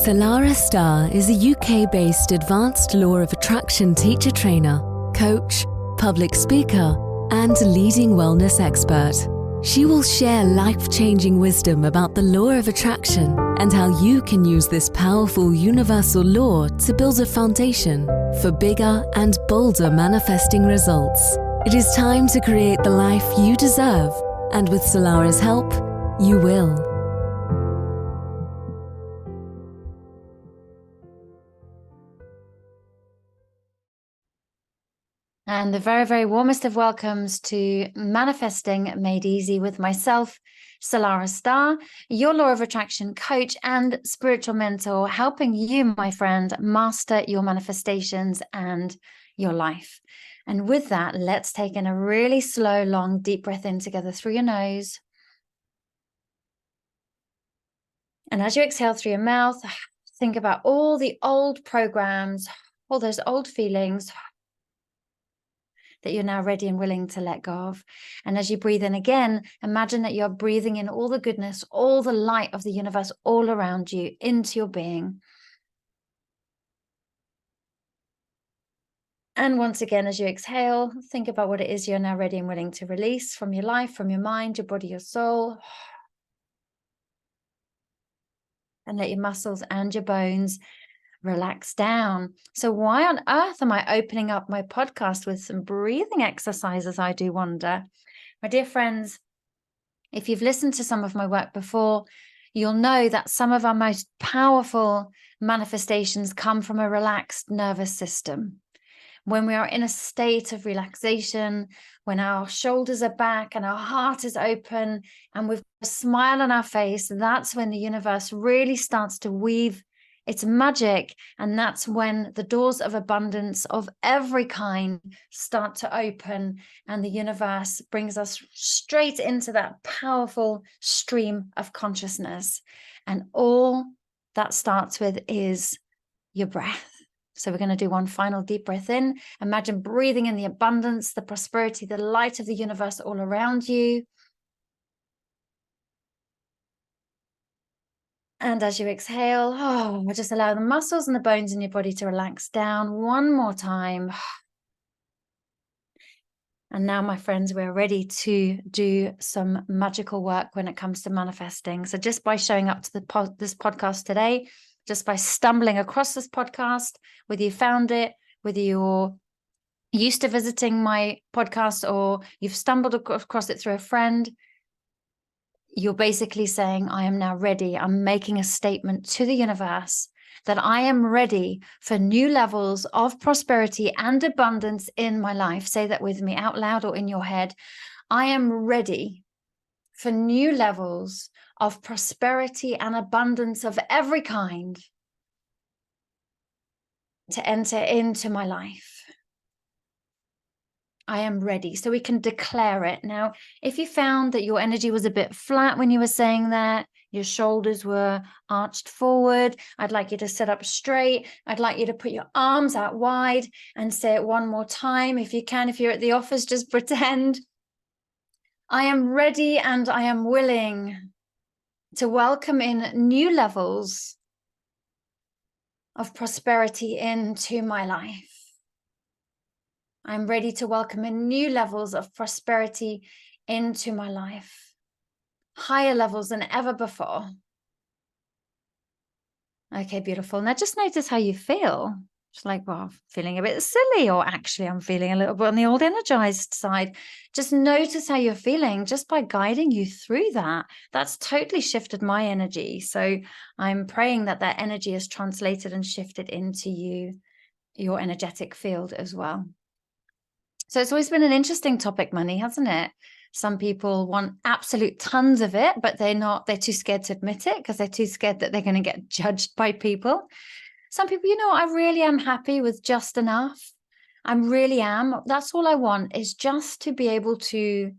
Salarah Starre is a UK-based advanced law of attraction teacher trainer, coach, public speaker, and leading wellness expert. She will share life-changing wisdom about the law of attraction and how you can use this powerful universal law to build a foundation for bigger and bolder manifesting results. It is time to create the life you deserve, and with Salarah's help, you will. And the very, very warmest of welcomes to Manifesting Made Easy with myself, Salarah Starre, your law of attraction coach and spiritual mentor, helping you, my friend, master your manifestations and your life. And with that, let's take in a really slow, long, deep breath in together through your nose. And as you exhale through your mouth, think about all the old programs, all those old feelings that you're now ready and willing to let go of. And as you breathe in again, imagine that you're breathing in all the goodness, all the light of the universe all around you into your being. And once again, as you exhale, think about what it is you're now ready and willing to release from your life, from your mind, your body, your soul. And let your muscles and your bones relax down. So why on earth am I opening up my podcast with some breathing exercises, I do wonder? My dear friends, if you've listened to some of my work before, you'll know that some of our most powerful manifestations come from a relaxed nervous system. When we are in a state of relaxation, when our shoulders are back and our heart is open and we've got a smile on our face, that's when the universe really starts to weave its magic. And that's when the doors of abundance of every kind start to open and the universe brings us straight into that powerful stream of consciousness. And all that starts with is your breath. So we're going to do one final deep breath in. Imagine breathing in the abundance, the prosperity, the light of the universe all around you. And as you exhale, just allow the muscles and the bones in your body to relax down one more time. And now, my friends, we're ready to do some magical work when it comes to manifesting. So just by showing up to this podcast today, just by stumbling across this podcast, whether you found it, whether you're used to visiting my podcast or you've stumbled across it through a friend, you're basically saying, I am now ready. I'm making a statement to the universe that I am ready for new levels of prosperity and abundance in my life. Say that with me out loud or in your head. I am ready for new levels of prosperity and abundance of every kind to enter into my life. I am ready. So we can declare it. Now, if you found that your energy was a bit flat when you were saying that, your shoulders were arched forward, I'd like you to sit up straight. I'd like you to put your arms out wide and say it one more time. If you can, if you're at the office, just pretend. I am ready and I am willing to welcome in new levels of prosperity into my life. I'm ready to welcome in new levels of prosperity into my life, higher levels than ever before. Okay, beautiful. Now just notice how you feel. It's like, well, I'm feeling a bit silly, or actually I'm feeling a little bit on the old energized side. Just notice how you're feeling just by guiding you through that. That's totally shifted my energy. So I'm praying that that energy is translated and shifted into you, your energetic field as well. So it's always been an interesting topic, money, hasn't it? Some people want absolute tons of it, but they're too scared to admit it because they're too scared that they're going to get judged by people. Some people, I really am happy with just enough. I really am. That's all I want, is just to be able to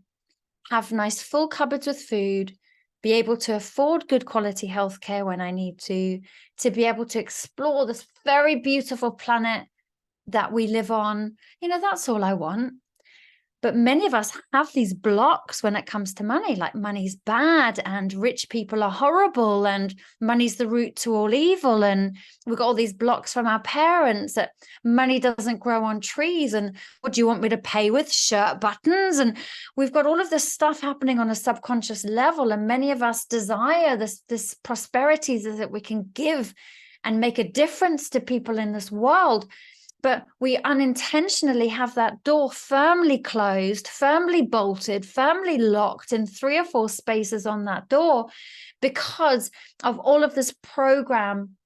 have nice full cupboards with food, be able to afford good quality healthcare when I need to be able to explore this very beautiful planet that we live on. That's all I want. But many of us have these blocks when it comes to money, like money's bad and rich people are horrible and money's the root to all evil. And we've got all these blocks from our parents that money doesn't grow on trees. And what do you want me to pay with? Shirt buttons? And we've got all of this stuff happening on a subconscious level. And many of us desire this prosperity that we can give and make a difference to people in this world. But we unintentionally have that door firmly closed, firmly bolted, firmly locked in 3 or 4 spaces on that door because of all of this program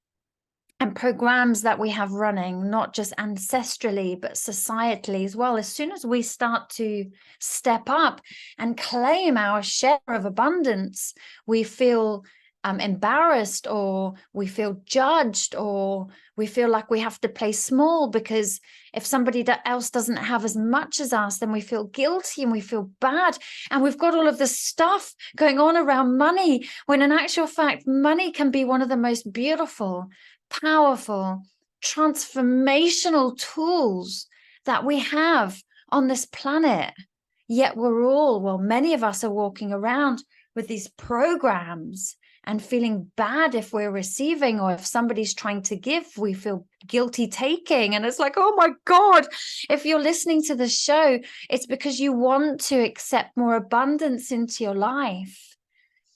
and programs that we have running, not just ancestrally, but societally as well. As soon as we start to step up and claim our share of abundance, we feel embarrassed, or we feel judged, or we feel like we have to play small because if somebody else doesn't have as much as us, then we feel guilty and we feel bad. And we've got all of this stuff going on around money, when in actual fact, money can be one of the most beautiful, powerful, transformational tools that we have on this planet. Yet many of us are walking around with these programs and feeling bad if we're receiving, or if somebody's trying to give, we feel guilty taking. And it's like, oh my God, if you're listening to the show, it's because you want to accept more abundance into your life.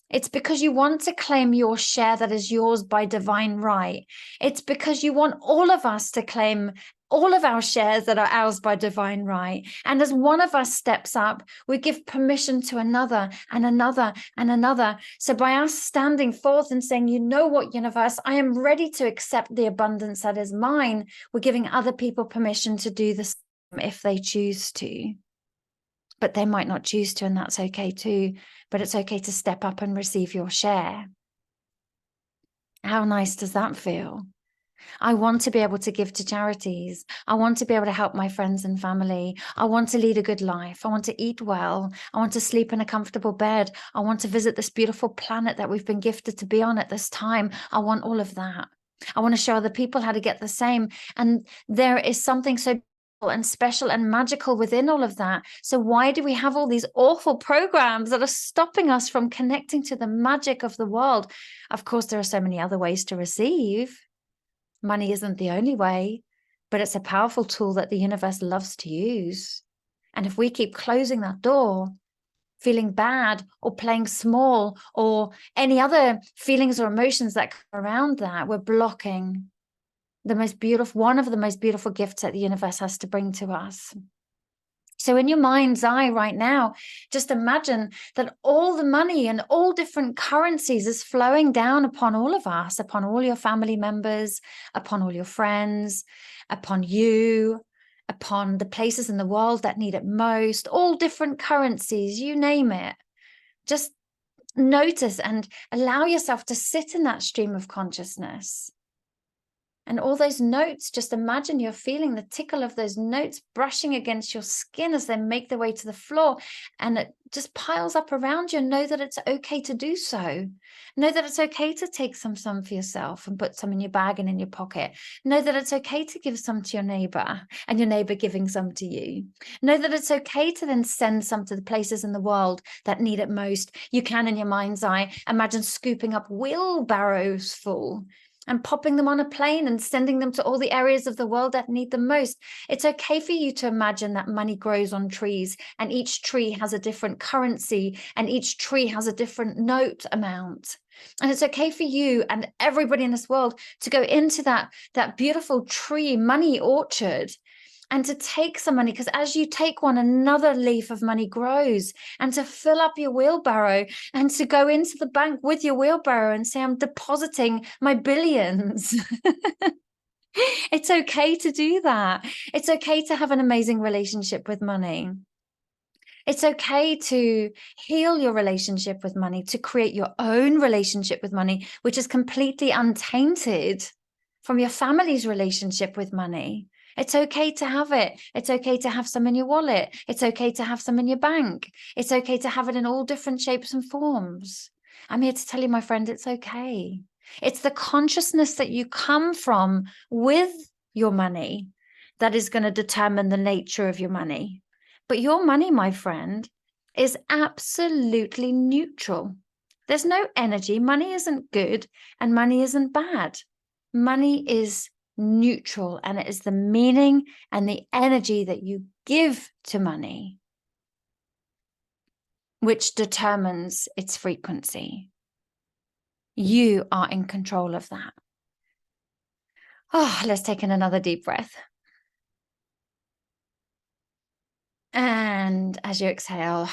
It's because you want to claim your share that is yours by divine right. It's because you want all of us to claim all of our shares that are ours by divine right. And as one of us steps up, we give permission to another and another and another. So by us standing forth and saying, you know what, universe, I am ready to accept the abundance that is mine, we're giving other people permission to do the same if they choose to. But they might not choose to, and that's okay too. But it's okay to step up and receive your share. How nice does that feel? I want to be able to give to charities. I want to be able to help my friends and family. I want to lead a good life. I want to eat well. I want to sleep in a comfortable bed. I want to visit this beautiful planet that we've been gifted to be on at this time. I want all of that. I want to show other people how to get the same. And there is something so and special and magical within all of that. So why do we have all these awful programs that are stopping us from connecting to the magic of the world? Of course, there are so many other ways to receive. Money isn't the only way, but it's a powerful tool that the universe loves to use. And if we keep closing that door, feeling bad or playing small or any other feelings or emotions that come around that, we're blocking one of the most beautiful gifts that the universe has to bring to us. So in your mind's eye right now, just imagine that all the money and all different currencies is flowing down upon all of us, upon all your family members, upon all your friends, upon you, upon the places in the world that need it most, all different currencies, you name it. Just notice and allow yourself to sit in that stream of consciousness. And all those notes, just imagine you're feeling the tickle of those notes brushing against your skin as they make their way to the floor, and it just piles up around you. Know that it's okay to do so. Know that it's okay to take some for yourself and put some in your bag and in your pocket. Know that it's okay to give some to your neighbor and your neighbor giving some to you. Know that it's okay to then send some to the places in the world that need it most. You can, in your mind's eye, imagine scooping up wheelbarrows full and popping them on a plane and sending them to all the areas of the world that need them most. It's okay for you to imagine that money grows on trees, and each tree has a different currency, and each tree has a different note amount. And it's okay for you and everybody in this world to go into that beautiful tree money orchard and to take some money, because as you take one, another leaf of money grows, and to fill up your wheelbarrow and to go into the bank with your wheelbarrow and say, I'm depositing my billions. It's okay to do that. It's okay to have an amazing relationship with money. It's okay to heal your relationship with money, to create your own relationship with money, which is completely untainted from your family's relationship with money. It's okay to have it. It's okay to have some in your wallet. It's okay to have some in your bank. It's okay to have it in all different shapes and forms. I'm here to tell you, my friend, it's okay. It's the consciousness that you come from with your money that is going to determine the nature of your money. But your money, my friend, is absolutely neutral. There's no energy. Money isn't good and money isn't bad. Money is neutral, and it is the meaning and the energy that you give to money which determines its frequency. You are in control of that. Oh, let's take in another deep breath. And as you exhale,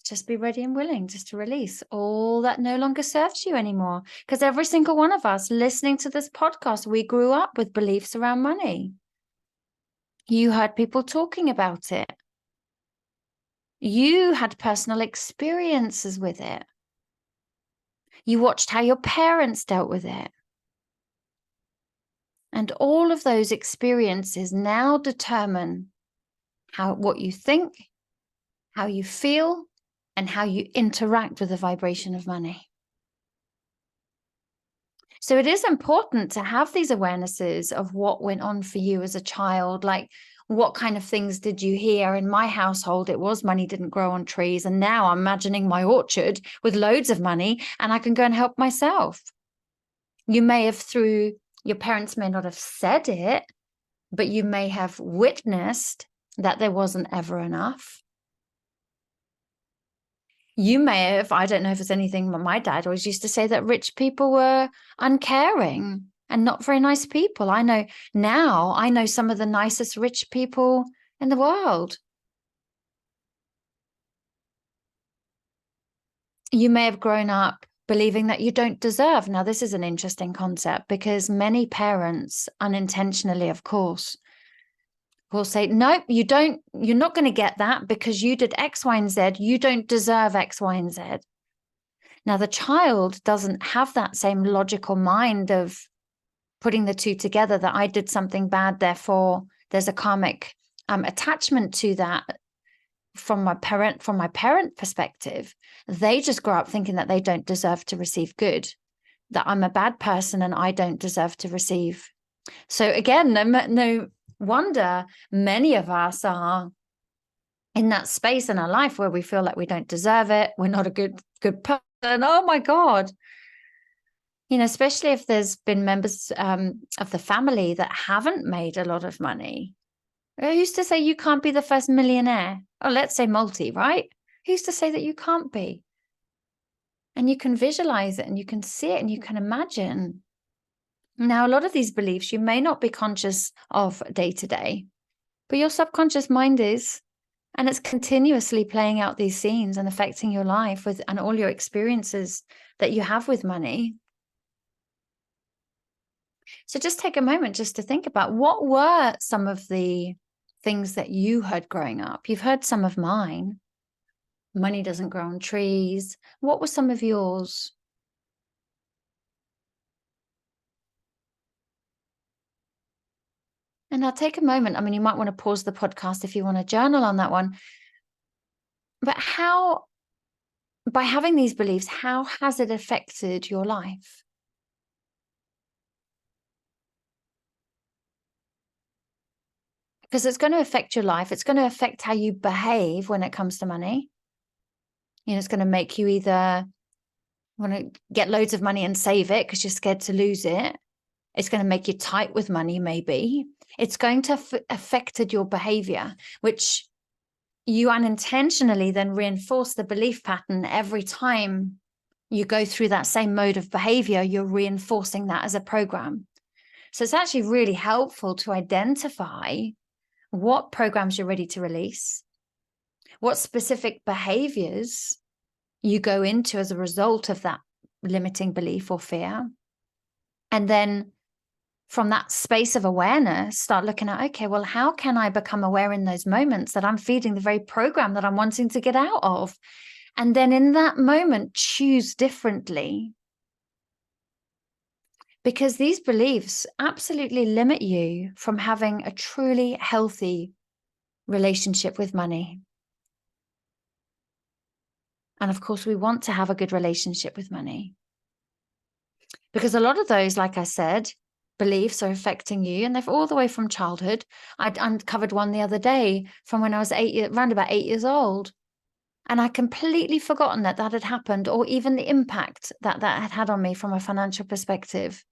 just be ready and willing just to release all that no longer serves you anymore. Because every single one of us listening to this podcast, we grew up with beliefs around money. You heard people talking about it. You had personal experiences with it. You watched how your parents dealt with it. And all of those experiences now determine what you think, how you feel, and how you interact with the vibration of money. So it is important to have these awarenesses of what went on for you as a child. Like, what kind of things did you hear? In my household, it was money didn't grow on trees. And now I'm imagining my orchard with loads of money and I can go and help myself. You may have your parents may not have said it, but you may have witnessed that there wasn't ever enough. You may have, I don't know if it's anything, but my dad always used to say that rich people were uncaring and not very nice people. I know some of the nicest rich people in the world. You may have grown up believing that you don't deserve. Now, this is an interesting concept because many parents, unintentionally, of course, will say, nope, you're not going to get that because you did X, Y, and Z. You don't deserve X, Y, and Z. Now, the child doesn't have that same logical mind of putting the two together, that I did something bad, therefore there's a karmic attachment to that. From my parent perspective, they just grow up thinking that they don't deserve to receive good, that I'm a bad person and I don't deserve to receive. So again, no wonder many of us are in that space in our life where we feel like we don't deserve it. We're not a good person. Oh my God. Especially if there's been members of the family that haven't made a lot of money. Who's to say you can't be the first millionaire? Or let's say multi, right? Who's to say that you can't be? And you can visualize it and you can see it and you can imagine. Now, a lot of these beliefs you may not be conscious of day to day, but your subconscious mind is, and it's continuously playing out these scenes and affecting your life and all your experiences that you have with money. So just take a moment just to think about, what were some of the things that you heard growing up? You've heard some of mine. Money doesn't grow on trees. What were some of yours? And I'll take a moment. I mean, you might want to pause the podcast if you want to journal on that one. But by having these beliefs, how has it affected your life? Because it's going to affect your life. It's going to affect how you behave when it comes to money. It's going to make you either want to get loads of money and save it because you're scared to lose it. It's going to make you tight with money, maybe. It's going to affected your behavior, which you unintentionally then reinforce the belief pattern every time you go through that same mode of behavior. You're reinforcing that as a program. So it's actually really helpful to identify what programs you're ready to release, what specific behaviors you go into as a result of that limiting belief or fear. And then from that space of awareness, start looking at, okay, well, how can I become aware in those moments that I'm feeding the very program that I'm wanting to get out of? And then in that moment, choose differently. Because these beliefs absolutely limit you from having a truly healthy relationship with money. And of course, we want to have a good relationship with money. Because a lot of those, like I said, beliefs are affecting you, and they're all the way from childhood. I uncovered one the other day from when I was around about 8 years old. And I completely forgotten that that had happened, or even the impact that that had had on me from a financial perspective.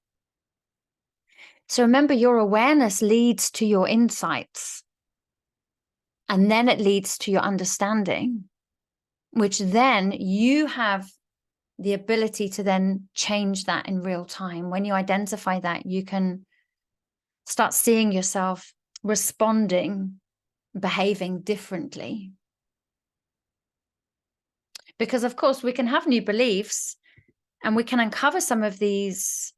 So remember, your awareness leads to your insights, and then it leads to your understanding, which then you have the ability to then change that in real time. When you identify that, you can start seeing yourself responding, behaving differently. Because, of course, we can have new beliefs and we can uncover some of these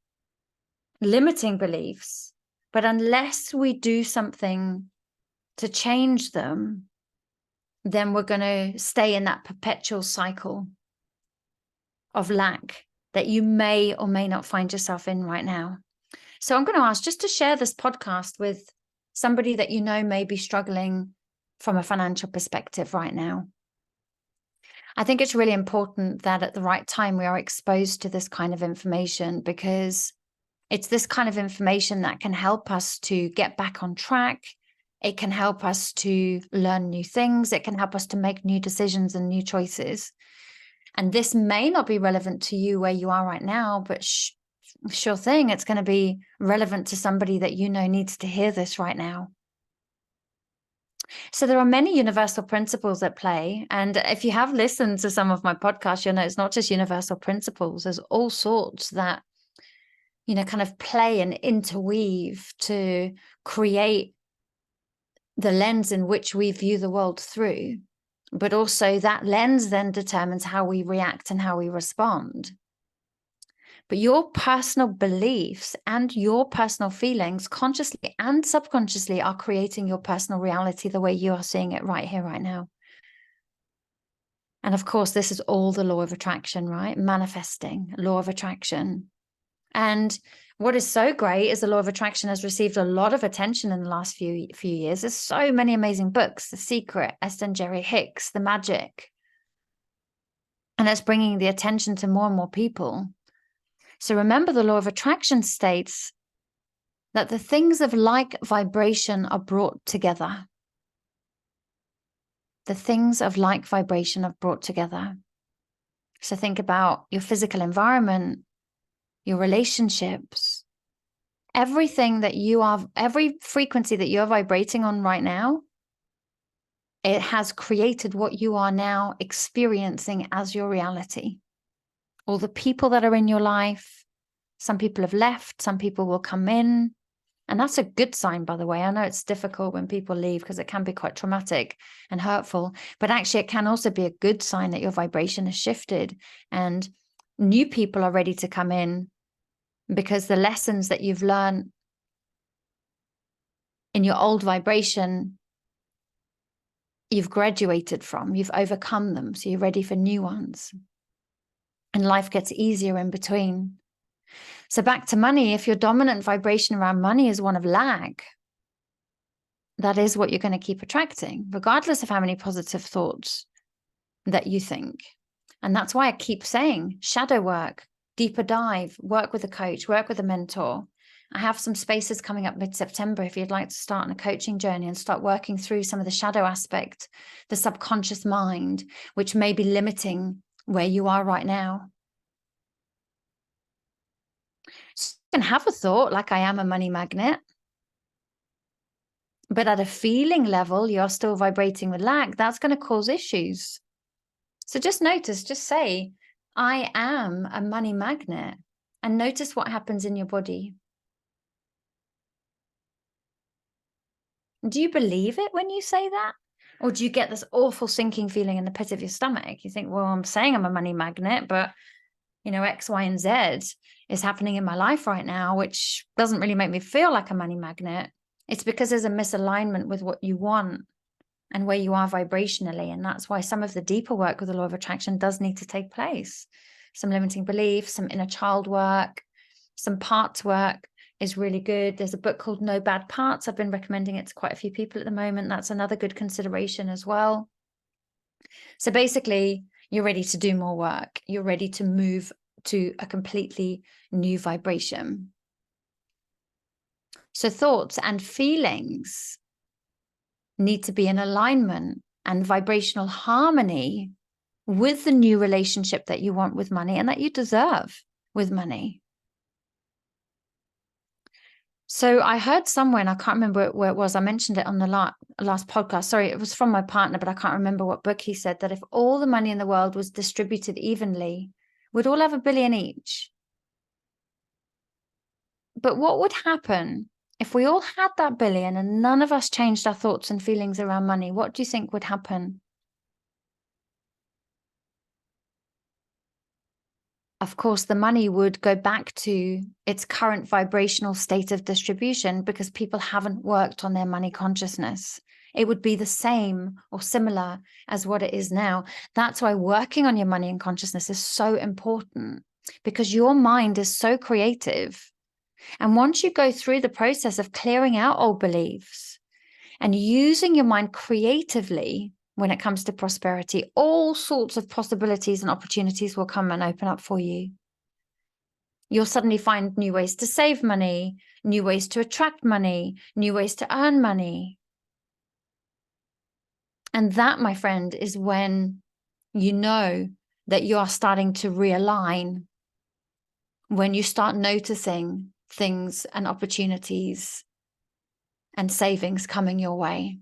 limiting beliefs, but unless we do something to change them, then we're going to stay in that perpetual cycle of lack that you may or may not find yourself in right now. So I'm going to ask just to share this podcast with somebody that you know may be struggling from a financial perspective right now. I think it's really important that at the right time we are exposed to this kind of information, because it's this kind of information that can help us to get back on track. It can help us to learn new things. It can help us to make new decisions and new choices. And this may not be relevant to you where you are right now, but sure thing, it's going to be relevant to somebody that you know needs to hear this right now. So there are many universal principles at play. And if you have listened to some of my podcasts, you'll know it's not just universal principles. There's all sorts that, you know, kind of play and interweave to create the lens in which we view the world through. But also that lens then determines how we react and how we respond. But your personal beliefs and your personal feelings, consciously and subconsciously, are creating your personal reality the way you are seeing it right here, right now. And of course, this is all the law of attraction, right? Manifesting, law of attraction. And what is so great is the law of attraction has received a lot of attention in the last few years. There's so many amazing books: The Secret, Esther and Jerry Hicks, The Magic. And it's bringing the attention to more and more people. So remember, the law of attraction states that the things of like vibration are brought together. The things of like vibration are brought together. So think about your physical environment, your relationships, everything that you are, every frequency that you're vibrating on right now, it has created what you are now experiencing as your reality. All the people that are in your life, some people have left, some people will come in. And that's a good sign, by the way. I know it's difficult when people leave because it can be quite traumatic and hurtful, but actually it can also be a good sign that your vibration has shifted and new people are ready to come in, because the lessons that you've learned in your old vibration, you've graduated from, you've overcome them. So you're ready for new ones. And life gets easier in between. So back to money, if your dominant vibration around money is one of lack, that is what you're going to keep attracting, regardless of how many positive thoughts that you think. And that's why I keep saying shadow work, deeper dive, work with a coach, work with a mentor. I have some spaces coming up mid-September if you'd like to start on a coaching journey and start working through some of the shadow aspect, the subconscious mind, which may be limiting where you are right now. So you can have a thought like, I am a money magnet, but at a feeling level, you're still vibrating with lack. That's going to cause issues. So just notice, just say, I am a money magnet, and notice what happens in your body. Do you believe it when you say that? Or do you get this awful sinking feeling in the pit of your stomach? You think, well, I'm saying I'm a money magnet, but, you know, X, Y, and Z is happening in my life right now, which doesn't really make me feel like a money magnet. It's because there's a misalignment with what you want and where you are vibrationally. And that's why some of the deeper work with the law of attraction does need to take place. Some limiting beliefs, some inner child work, some parts work is really good. There's a book called No Bad Parts. I've been recommending it to quite a few people at the moment. That's another good consideration as well. So basically, you're ready to do more work. You're ready to move to a completely new vibration. So thoughts and feelings need to be in alignment and vibrational harmony with the new relationship that you want with money and that you deserve with money. So I heard somewhere, and I can't remember where it was. I mentioned it on the last podcast. Sorry, it was from my partner, but I can't remember what book he said, that if all the money in the world was distributed evenly, we'd all have $1 billion each. But what would happen if we all had that $1 billion and none of us changed our thoughts and feelings around money? What do you think would happen? Of course, the money would go back to its current vibrational state of distribution because people haven't worked on their money consciousness. It would be the same or similar as what it is now. That's why working on your money and consciousness is so important, because your mind is so creative. And once you go through the process of clearing out old beliefs and using your mind creatively, when it comes to prosperity, all sorts of possibilities and opportunities will come and open up for you. You'll suddenly find new ways to save money, new ways to attract money, new ways to earn money. And that, my friend, is when you know that you are starting to realign, when you start noticing things and opportunities and savings coming your way.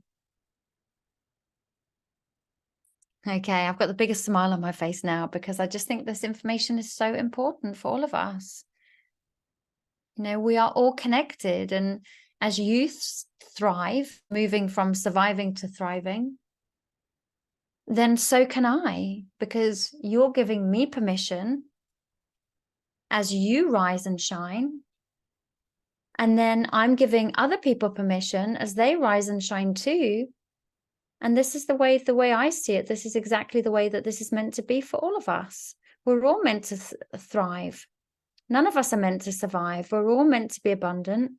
Okay, I've got the biggest smile on my face now because I just think this information is so important for all of us. You know, we are all connected, and as youths thrive, moving from surviving to thriving, then so can I, because you're giving me permission as you rise and shine. And then I'm giving other people permission as they rise and shine too. And this is the way I see it. This is exactly the way that this is meant to be for all of us. We're all meant to thrive. None of us are meant to survive. We're all meant to be abundant.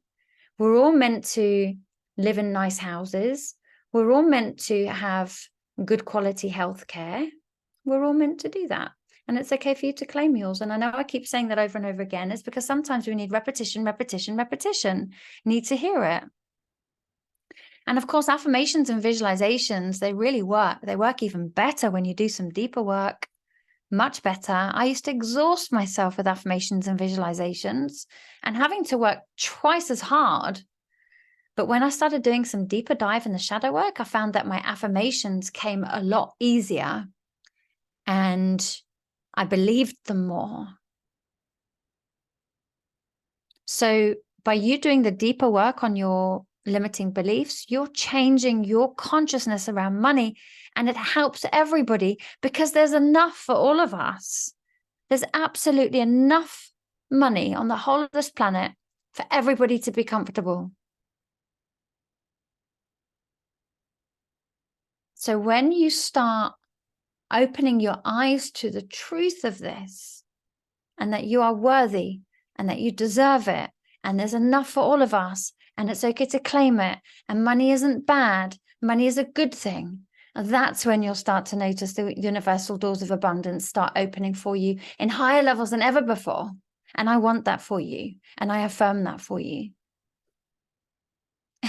We're all meant to live in nice houses. We're all meant to have good quality health care. We're all meant to do that. And it's okay for you to claim yours. And I know I keep saying that over and over again. It's because sometimes we need repetition, repetition, repetition. Need to hear it. And of course, affirmations and visualizations, they really work. They work even better when you do some deeper work, much better. I used to exhaust myself with affirmations and visualizations and having to work twice as hard. But when I started doing some deeper dive in the shadow work, I found that my affirmations came a lot easier and I believed them more. So by you doing the deeper work on your limiting beliefs, you're changing your consciousness around money, and it helps everybody because there's enough for all of us. There's absolutely enough money on the whole of this planet for everybody to be comfortable. So when you start opening your eyes to the truth of this, and that you are worthy and that you deserve it, and there's enough for all of us, and it's okay to claim it, and money isn't bad, money is a good thing, that's when you'll start to notice the universal doors of abundance start opening for you in higher levels than ever before. And I want that for you, and I affirm that for you.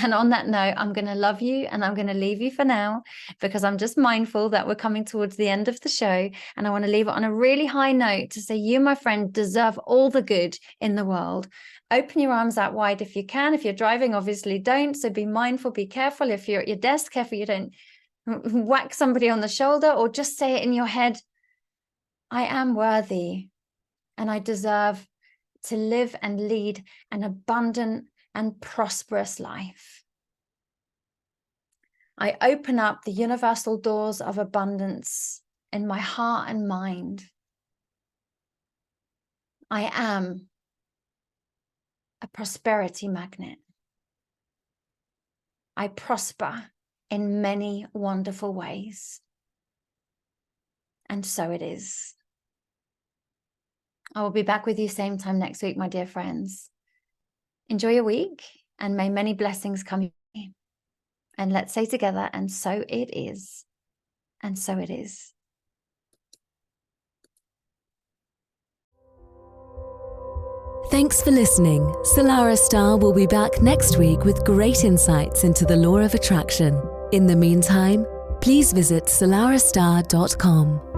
And on that note, I'm going to love you and I'm going to leave you for now, because I'm just mindful that we're coming towards the end of the show, and I want to leave it on a really high note to say you, my friend, deserve all the good in the world. Open your arms out wide if you can. If you're driving, obviously don't. So be mindful, be careful. If you're at your desk, careful you don't whack somebody on the shoulder, or just say it in your head. I am worthy and I deserve to live and lead an abundant and prosperous life. I open up the universal doors of abundance in my heart and mind. I am a prosperity magnet. I prosper in many wonderful ways. And so it is. I will be back with you same time next week, my dear friends. Enjoy your week, and may many blessings come your way. And let's say together, and so it is. And so it is. Thanks for listening. Salarah Starre will be back next week with great insights into the law of attraction. In the meantime, please visit salarahstarre.com.